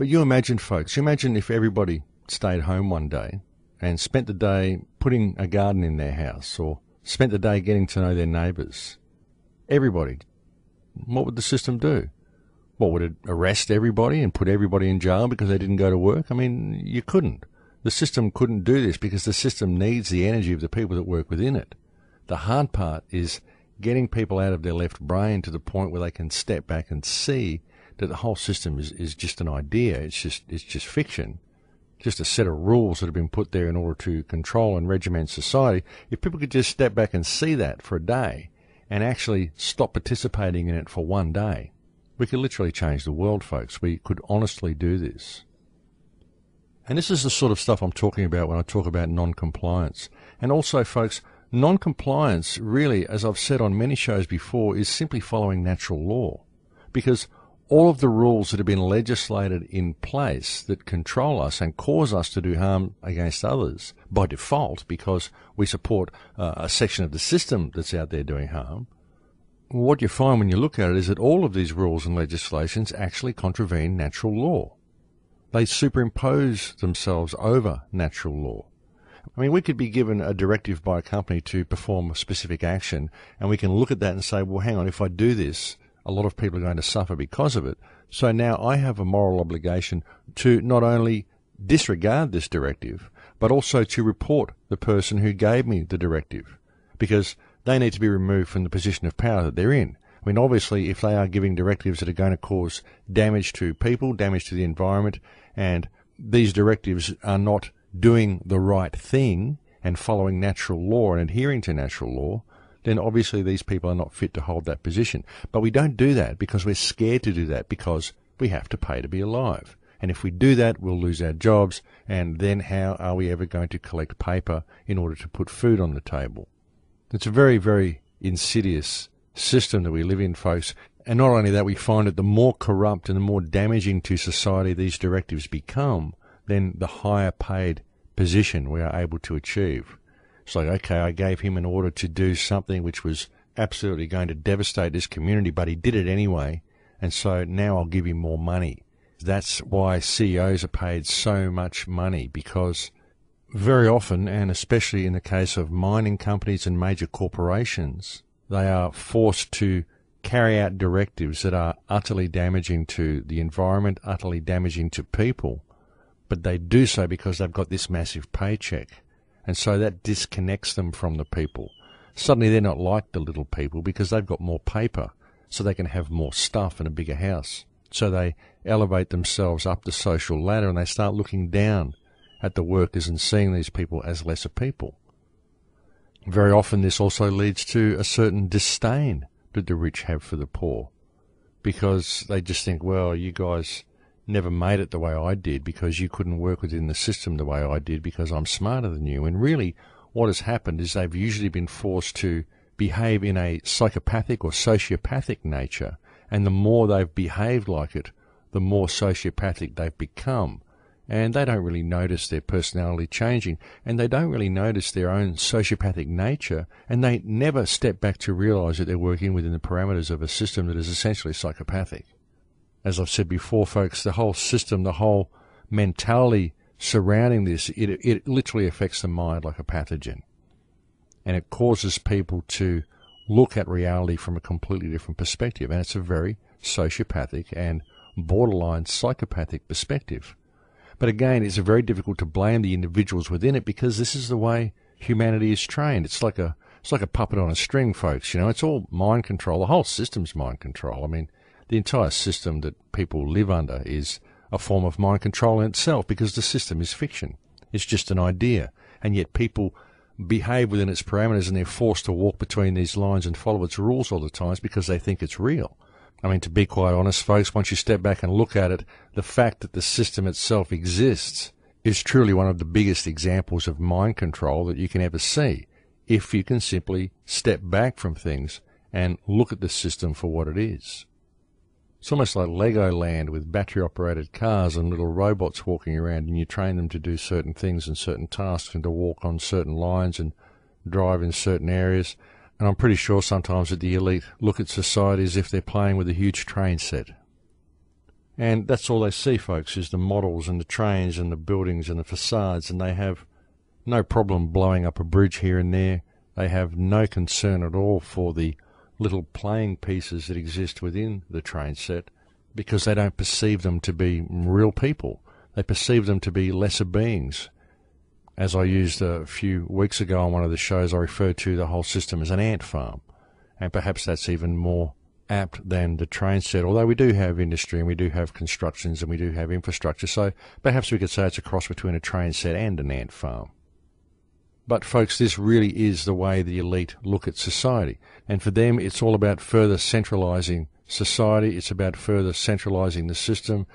But you imagine, folks, you imagine if everybody stayed home one day and spent the day putting a garden in their house or spent the day getting to know their neighbours. Everybody. What would the system do? What, would it arrest everybody and put everybody in jail because they didn't go to work? I mean, you couldn't. The system couldn't do this because the system needs the energy of the people that work within it. The hard part is getting people out of their left brain to the point where they can step back and see that the whole system is just an idea. It's just fiction, just a set of rules that have been put there in order to control and regiment society. If people could just step back and see that for a day and actually stop participating in it for one day, we could literally change the world, folks. We could honestly do this. And this is the sort of stuff I'm talking about when I talk about non-compliance. And also, folks, non-compliance really, as I've said on many shows before, is simply following natural law. Because all of the rules that have been legislated in place that control us and cause us to do harm against others by default because we support a section of the system that's out there doing harm, what you find when you look at it is that all of these rules and legislations actually contravene natural law. They superimpose themselves over natural law. I mean, we could be given a directive by a company to perform a specific action, and we can look at that and say, well, hang on, if I do this, a lot of people are going to suffer because of it. So now I have a moral obligation to not only disregard this directive, but also to report the person who gave me the directive, because they need to be removed from the position of power that they're in. I mean, obviously, if they are giving directives that are going to cause damage to people, damage to the environment, and these directives are not doing the right thing and following natural law and adhering to natural law, then obviously these people are not fit to hold that position. But we don't do that because we're scared to do that because we have to pay to be alive. And if we do that, we'll lose our jobs, and then how are we ever going to collect paper in order to put food on the table? It's a very, very insidious system that we live in, folks. And not only that, we find that the more corrupt and the more damaging to society these directives become, then the higher paid position we are able to achieve. It's like, okay, I gave him an order to do something which was absolutely going to devastate this community, but he did it anyway, and so now I'll give him more money. That's why CEOs are paid so much money, because very often, and especially in the case of mining companies and major corporations, they are forced to carry out directives that are utterly damaging to the environment, utterly damaging to people, but they do so because they've got this massive paycheck. And so that disconnects them from the people. Suddenly they're not like the little people because they've got more paper, so they can have more stuff and a bigger house. So they elevate themselves up the social ladder and they start looking down at the workers and seeing these people as lesser people. Very often this also leads to a certain disdain that the rich have for the poor, because they just think, well, you guys never made it the way I did because you couldn't work within the system the way I did because I'm smarter than you. And really what has happened is they've usually been forced to behave in a psychopathic or sociopathic nature, and the more they've behaved like it, the more sociopathic they've become. And they don't really notice their personality changing, and they don't really notice their own sociopathic nature, and they never step back to realize that they're working within the parameters of a system that is essentially psychopathic. As I've said before, folks, the whole system, the whole mentality surrounding this, it literally affects the mind like a pathogen. And it causes people to look at reality from a completely different perspective. And it's a very sociopathic and borderline psychopathic perspective. But again, it's very difficult to blame the individuals within it because this is the way humanity is trained. It's like a puppet on a string, folks. You know, it's all mind control. The whole system's mind control. I mean, the entire system that people live under is a form of mind control in itself because the system is fiction. It's just an idea. And yet people behave within its parameters and they're forced to walk between these lines and follow its rules all the time because they think it's real. I mean, to be quite honest, folks, once you step back and look at it, the fact that the system itself exists is truly one of the biggest examples of mind control that you can ever see, if you can simply step back from things and look at the system for what it is. It's almost like Legoland with battery-operated cars and little robots walking around, and you train them to do certain things and certain tasks and to walk on certain lines and drive in certain areas. And I'm pretty sure sometimes that the elite look at society as if they're playing with a huge train set. And that's all they see, folks, is the models and the trains and the buildings and the facades, and they have no problem blowing up a bridge here and there. They have no concern at all for the little playing pieces that exist within the train set, because they don't perceive them to be real people. They perceive them to be lesser beings. As I used a few weeks ago on one of the shows, I referred to the whole system as an ant farm. And perhaps that's even more apt than the train set, although we do have industry and we do have constructions and we do have infrastructure, so perhaps we could say it's a cross between a train set and an ant farm. But folks, this really is the way the elite look at society, and for them it's all about further centralising society, it's about further centralising the system,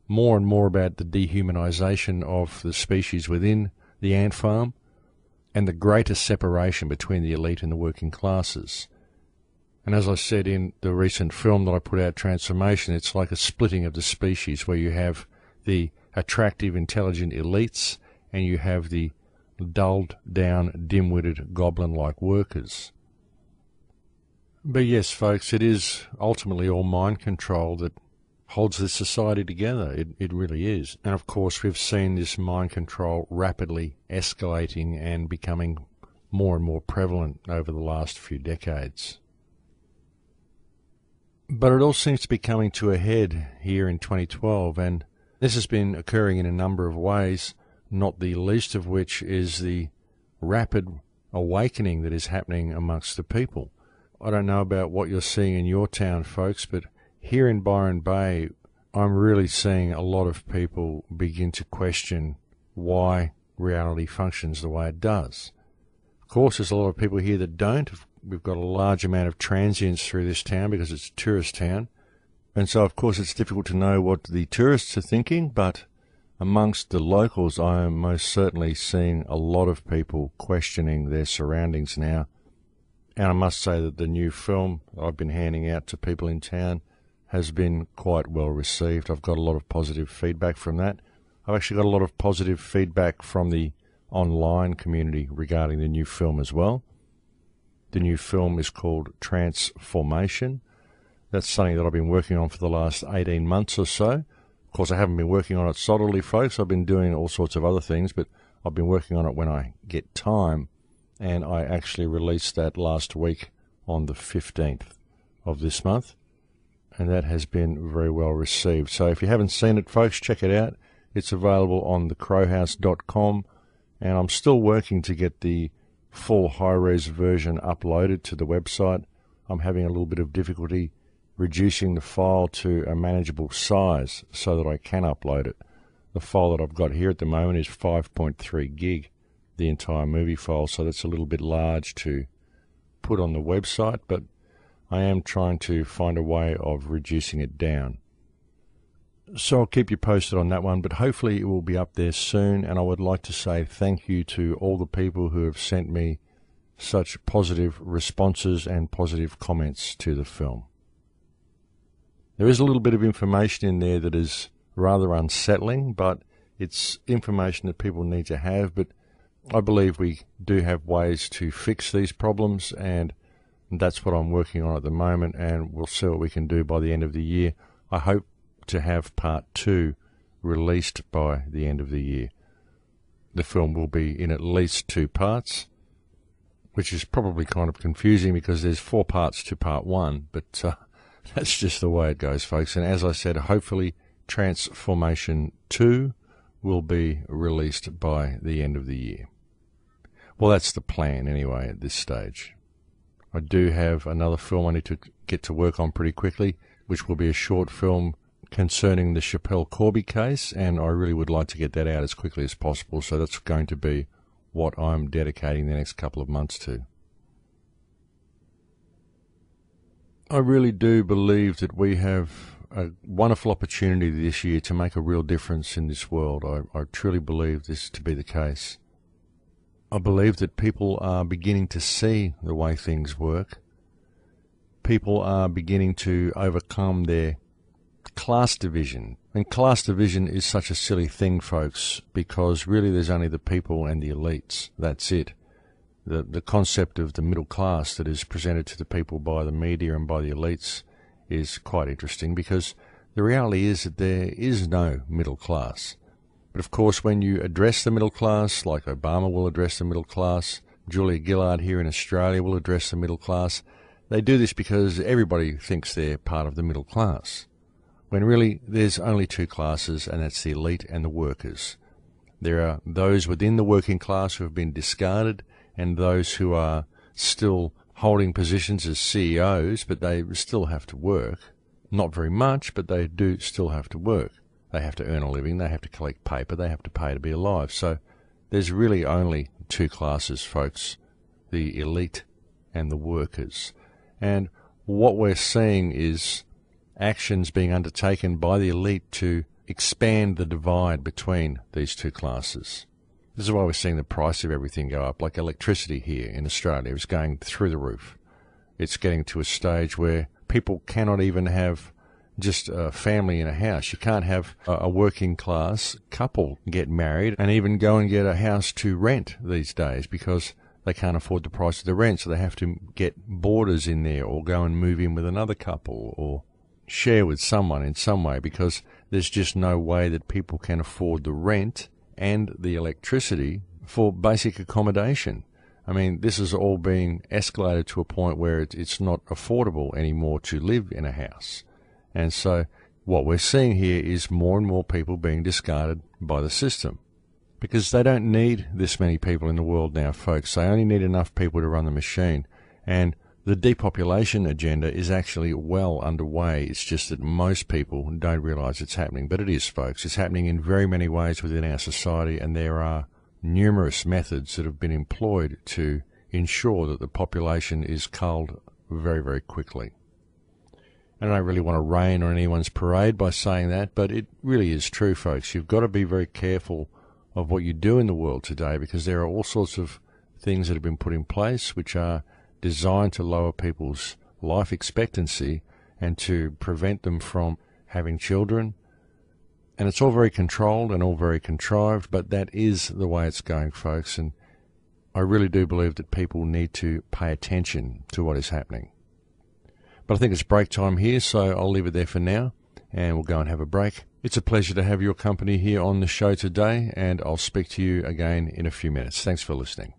more and more about the dehumanisation of the species within the ant farm, and the greater separation between the elite and the working classes. And as I said in the recent film that I put out, Transformation, it's like a splitting of the species where you have the attractive, intelligent elites and you have the dulled down, dim-witted, goblin-like workers. But yes, folks, it is ultimately all mind control that holds this society together. It really is. And of course, we've seen this mind control rapidly escalating and becoming more and more prevalent over the last few decades. But it all seems to be coming to a head here in 2012, and this has been occurring in a number of ways, not the least of which is the rapid awakening that is happening amongst the people. I don't know about what you're seeing in your town, folks, but here in Byron Bay, I'm really seeing a lot of people begin to question why reality functions the way it does. Of course, there's a lot of people here that don't. We've got a large amount of transients through this town because it's a tourist town. And so, of course, it's difficult to know what the tourists are thinking, but amongst the locals, I am most certainly seeing a lot of people questioning their surroundings now. And I must say that the new film I've been handing out to people in town has been quite well received. I've got a lot of positive feedback from that. I've actually got a lot of positive feedback from the online community regarding the new film as well. The new film is called Transformation. That's something that I've been working on for the last 18 months or so. Of course, I haven't been working on it solidly, folks. I've been doing all sorts of other things, but I've been working on it when I get time. And I actually released that last week on the 15th of this month. And that has been very well received. So if you haven't seen it, folks, check it out. It's available on thecrowhouse.com. And I'm still working to get the full high-res version uploaded to the website. I'm having a little bit of difficulty reducing the file to a manageable size so that I can upload it. The file that I've got here at the moment is 5.3 gig, the entire movie file, so that's a little bit large to put on the website, but I am trying to find a way of reducing it down. So I'll keep you posted on that one, but hopefully it will be up there soon, and I would like to say thank you to all the people who have sent me such positive responses and positive comments to the film. There is a little bit of information in there that is rather unsettling, but it's information that people need to have, but I believe we do have ways to fix these problems, and that's what I'm working on at the moment, and we'll see what we can do by the end of the year. I hope to have part 2 released by the end of the year. The film will be in at least 2 parts, which is probably kind of confusing because there's 4 parts to part 1, but that's just the way it goes, folks. And as I said, hopefully Transformation 2 will be released by the end of the year. Well, that's the plan anyway at this stage. I do have another film I need to get to work on pretty quickly, which will be a short film concerning the CHAPELLE case, and I really would like to get that out as quickly as possible, so that's going to be what I'm dedicating the next couple of months to. I really do believe that we have a wonderful opportunity this year to make a real difference in this world. I truly believe this to be the case. I believe that people are beginning to see the way things work. People are beginning to overcome their class division. And class division is such a silly thing, folks, because really there's only the people and the elites. That's it. The concept of the middle class that is presented to the people by the media and by the elites is quite interesting, because The reality is that there is no middle class. But of course, when you address the middle class, like Obama will address the middle class, Julia Gillard here in Australia will address the middle class, they do this because everybody thinks they're part of the middle class, when really there's only two classes, and that's the elite and the workers. There are those within the working class who have been discarded, and those who are still holding positions as CEOs, but they still have to work. Not very much, but they do still have to work. They have to earn a living, they have to collect paper, they have to pay to be alive. So there's really only two classes, folks, the elite and the workers. And what we're seeing is actions being undertaken by the elite to expand the divide between these two classes. This is why we're seeing the price of everything go up, like electricity here in Australia is going through the roof. It's getting to a stage where people cannot even have just a family in a house. You can't have a working class couple get married and even go and get a house to rent these days because they can't afford the price of the rent, so they have to get boarders in there or go and move in with another couple or share with someone in some way, because there's just no way that people can afford the rent and the electricity for basic accommodation. I mean, this is all being escalated to a point where it's not affordable anymore to live in a house. And so what we're seeing here is more and more people being discarded by the system, because they don't need this many people in the world now, folks. They only need enough people to run the machine. And the depopulation agenda is actually well underway. It's just that most people don't realize it's happening. But it is, folks. It's happening in very many ways within our society, and there are numerous methods that have been employed to ensure that the population is culled very, very quickly. I don't really want to rain on anyone's parade by saying that, but it really is true, folks. You've got to be very careful of what you do in the world today, because there are all sorts of things that have been put in place which are designed to lower people's life expectancy and to prevent them from having children. And it's all very controlled and all very contrived, but that is the way it's going, folks. And I really do believe that people need to pay attention to what is happening. But I think it's break time here, so I'll leave it there for now, and we'll go and have a break. It's a pleasure to have your company here on the show today, and I'll speak to you again in a few minutes. Thanks for listening.